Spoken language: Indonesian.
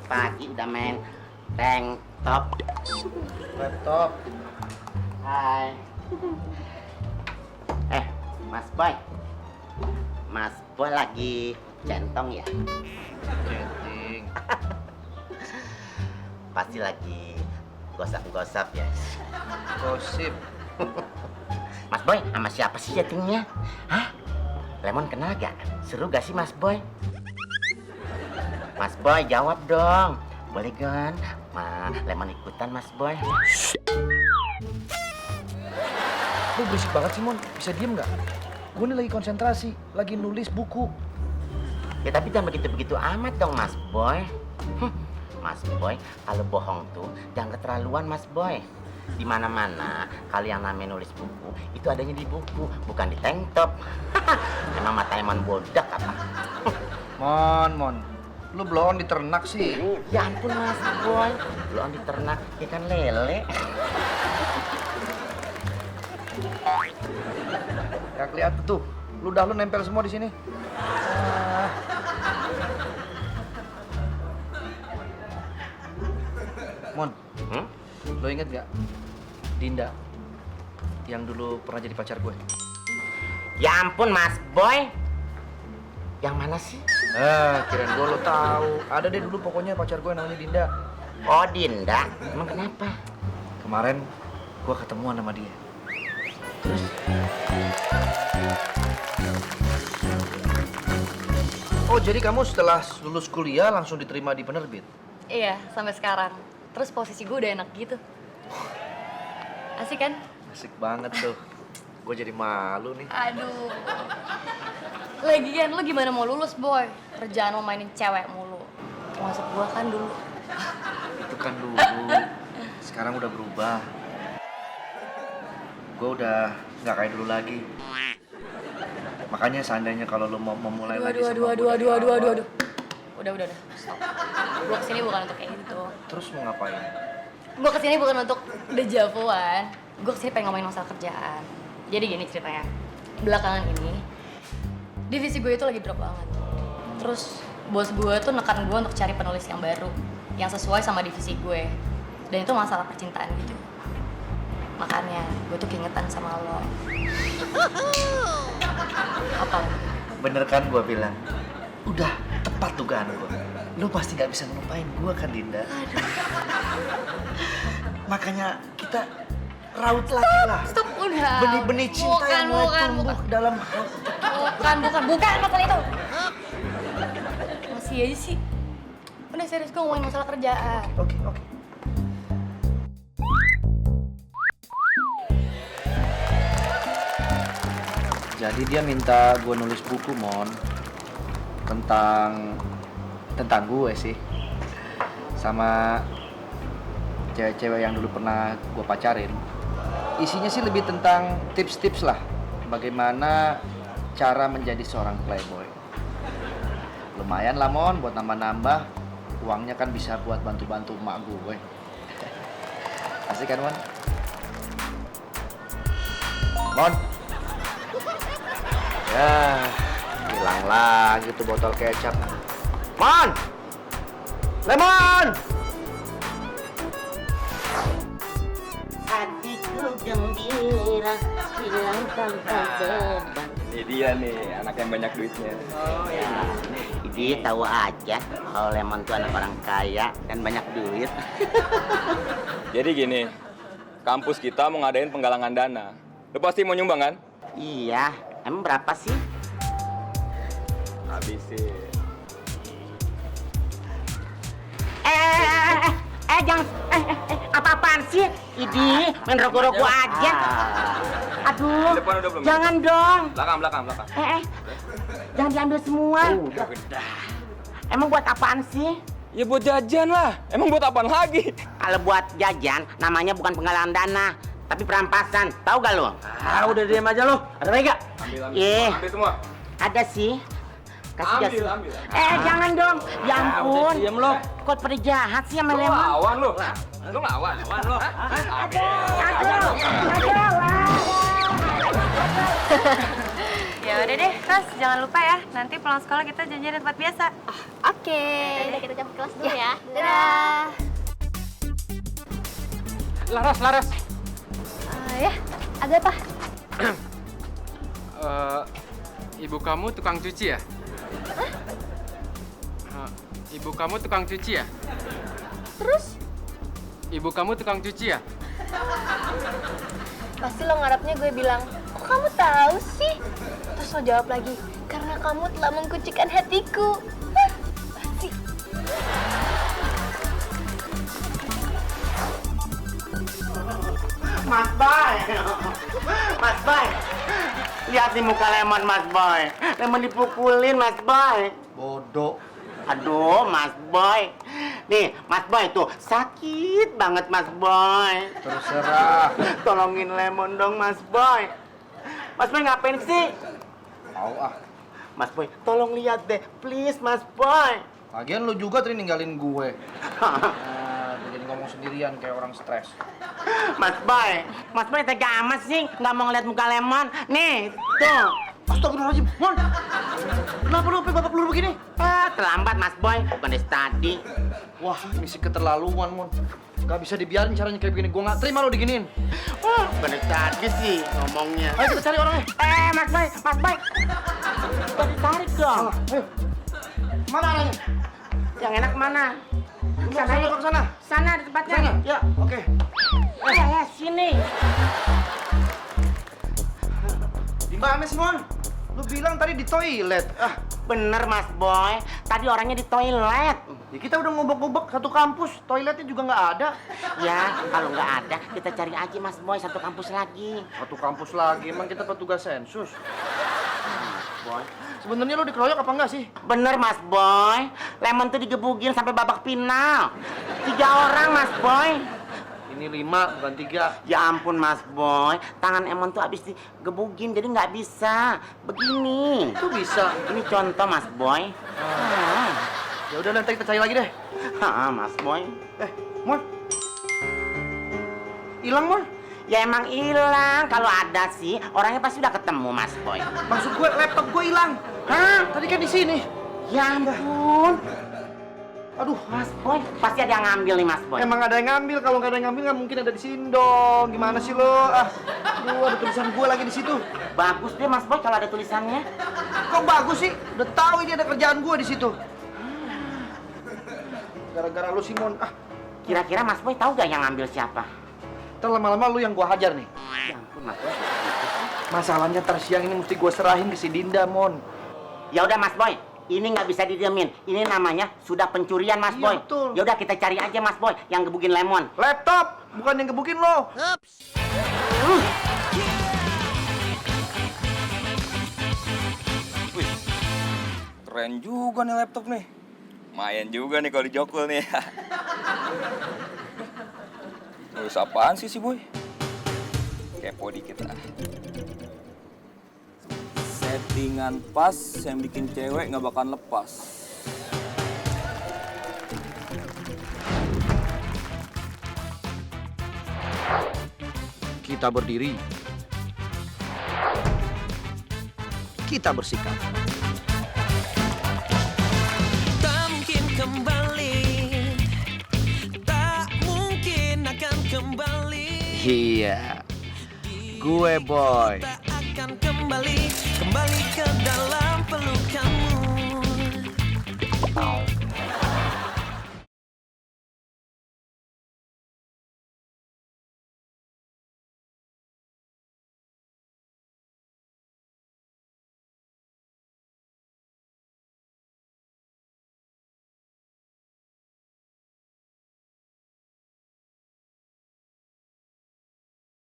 pagi udah main tank top. Laptop. Hai. Mas Boy. Mas Boy lagi centong ya? Chatting. Pasti lagi gosap-gosap ya? Gosip. Mas Boy, sama siapa sih chattingnya? Hah? Lemon kenal gak? Seru gak sih Mas Boy? Mas Boy jawab dong. Boleh kan? Lemon ikutan Mas Boy. Lu berisik banget sih, Mon. Bisa diem nggak? Gue nih lagi konsentrasi, lagi nulis buku. Ya tapi jangan begitu-begitu amat dong Mas Boy. Mas Boy, kalau bohong tuh jangan keterlaluan Mas Boy. Di mana-mana kalau yang namanya nulis buku itu adanya di buku, bukan di tank top. Emang mata emang bodak apa? Mon. Lu blow on di ternak sih. Ya ampun Mas Boy, blow on di ternak ikan lele. Ya kelihatan tuh. Lu nempel semua di sini. Mon, lo inget gak Dinda yang dulu pernah jadi pacar gue? Ya ampun Mas Boy. Yang mana sih? Kirain gue lo tahu. Ada deh dulu pokoknya pacar gue namanya Dinda. Oh Dinda, emang kenapa? Kemarin gue ketemuan sama dia. Terus? Oh jadi kamu setelah lulus kuliah langsung diterima di penerbit? Iya, sampai sekarang. Terus posisi gue udah enak gitu. Asik kan? Asik banget tuh. Gue jadi malu nih. Aduh. Lagian lu gimana mau lulus, Boy? Kerjaan lo mainin cewek mulu. Masuk gua kan dulu. Itu kan dulu. Sekarang udah berubah. Gue udah nggak kayak dulu lagi. Makanya seandainya kalau lo mau memulai lagi sama gue dari awal. Udah. Stop. Gua kesini bukan untuk kayak gitu. Terus mau ngapain? Gua kesini bukan untuk dejavuan. Gua kesini pengen ngomongin masalah kerjaan. Jadi gini ceritanya. Belakangan ini, divisi gue itu lagi drop banget. Terus bos gue tuh nekan gue untuk cari penulis yang baru, yang sesuai sama divisi gue. Dan itu masalah percintaan gitu. Makanya gue tuh keingetan sama lo. Apa? Bener kan gue bilang? Udah tepat dugaan gue. Lo pasti gak bisa ngelupain gue kan Dinda? Makanya kita raut lagi lah. Stop, udah. Benih-benih cinta yang mulai tumbuh dalam hati. Bukan masalah itu. Masih aja sih. Udah serius gue ngomongin masalah kerjaan. Oke. Jadi dia minta gue nulis buku, Mon. Tentang gue sih. Sama cewek-cewek yang dulu pernah gue pacarin. Isinya sih lebih tentang tips-tips lah. Bagaimana cara menjadi seorang playboy. Lumayan lah, Mon, buat nambah-nambah. Uangnya kan bisa buat bantu-bantu emak gue. Asik kan, Mon? Mon! Ya, hilang lagi tuh botol kecap. Mon! Lemon! Hatiku gembira, hilang tanpa beban. Ini dia nih, anak yang banyak duitnya. Oh ya, jadi tahu aja kalau Lemon tuh anak orang kaya dan banyak duit. Jadi gini, kampus kita mau ngadain penggalangan dana. Lu pasti mau nyumbang kan? Iya, emang berapa sih? Habisin. Jangan, apa-apaan sih? Idi, main rogo-rogo aja. Aduh, Depan udah belum? jangan dong. Belakang. Jangan diambil semua. Udah. Emang buat apaan sih? Ya buat jajan lah. Emang buat apaan lagi? Kalau buat jajan, namanya bukan penggalangan dana, tapi perampasan. Tahu gak lo? Udah diam aja lo. Ada lagi gak? Ambil. Iya. Ambil semua. Ada sih. Kasih jas. Ambil. Jangan dong. Ya ampun. Diam lo. Kok pada jahat sih sama Lu Lemon? lawan lu. Lu lawan lu. Ya udah deh, Ras, jangan lupa ya. Nanti pulang sekolah kita janjian di tempat biasa. Oke. Udah kita jam kelas dulu ya. Dadah. Laras. Ya, ada apa? Ibu kamu tukang cuci ya? Ibu kamu tukang cuci ya? Terus? Ibu kamu tukang cuci ya? Pasti lo ngarepnya gue bilang, kok kamu tahu sih? Terus lo jawab lagi, karena kamu telah mengkucikkan hatiku. Hah, pasti. Mas Boy. Mas Boy. Lihat nih muka Lemon, Mas Boy. Lemon dipukulin, Mas Boy. Bodoh. Aduh, Mas Boy. Nih, Mas Boy tuh sakit banget, Mas Boy. Terserah. Tolongin Lemon dong, Mas Boy. Mas Boy ngapain sih? Tahu ah. Mas Boy, tolong lihat deh, please, Mas Boy. Lagian lu juga tadi ninggalin gue. Jadi ngomong sendirian kayak orang stres. Mas Boy tega amat sih, nggak mau ngeliat muka Lemon. Nih, tuh. Astagfirullahaladzim, Mon. Kenapa lu sampai babak peluru begini? Terlambat, Mas Boy. Bukan dari tadi. Wah, ini sih keterlaluan, Mon. Gak bisa dibiarin caranya kayak begini. Gue gak terima lo diginiin. Bukan dari tadi sih ngomongnya. Ayo kita cari orangnya. Mas Boy. Coba ditarik dong. Ayo. Mana orangnya? Yang enak mana? Sana, ke sana. Sana di tempatnya. Sana. Ya, oke. Sini. Di mana sih, Mon? Lu bilang tadi di toilet. Bener, Mas Boy. Tadi orangnya di toilet. Ya kita udah ngobok-ngobok satu kampus, toiletnya juga nggak ada. Ya, kalau nggak ada, kita cari aja Mas Boy satu kampus lagi. Satu kampus lagi, emang kita petugas sensus. Boy. Sebenarnya lu dikeroyok apa enggak sih? Bener, Mas Boy. Lemon tuh digebugin sampai babak final. 3 orang, Mas Boy. Ini 5, bukan 3. Ya ampun, Mas Boy. Tangan Emon tuh habis digebugin, jadi nggak bisa. Begini. Itu bisa. Ini contoh, Mas Boy. Ya udah nanti kita cari lagi deh. Mas Boy. Mon. Hilang, Mon. Ya emang hilang. Kalau ada sih, orangnya pasti udah ketemu, Mas Boy. Maksud gue laptop gue hilang. Hah? Tadi kan di sini. Ya ampun. Aduh, Mas Boy, pasti ada yang ngambil nih, Mas Boy. emang ada yang ngambil. Kalau nggak ada yang ngambil nggak mungkin ada di sini dong. Gimana sih lo? Aduh, ada tulisan gue lagi di situ. Bagus deh, Mas Boy, kalau ada tulisannya. Kok bagus sih? Udah tahu ini ada kerjaan gue di situ. Gara-gara lu Simon. Kira-kira Mas Boy tahu gak yang ngambil siapa? Ntar lama-lama lu yang gue hajar nih. Ya ampun, Mas Boy. Masalahnya ntar siang ini mesti gue serahin ke si Dinda, Mon. Ya udah, Mas Boy. Ini nggak bisa didiemin. Ini namanya sudah pencurian, Mas Iya, Boy. betul. Ya udah kita cari aja, Mas Boy, yang gebugin Lemon. Laptop, bukan yang gebukin lo. Wih, keren juga nih laptop nih. Lumayan juga nih kalau dijokul nih. Nulis apaan sih si Boy? Kepo dikit lah. Settingan pas yang bikin cewek nggak bakal lepas. Kita berdiri. Kita bersikap. Tak mungkin kembali, tak mungkin akan kembali. Iya. Gue Boy. Tak akan kembali, kembali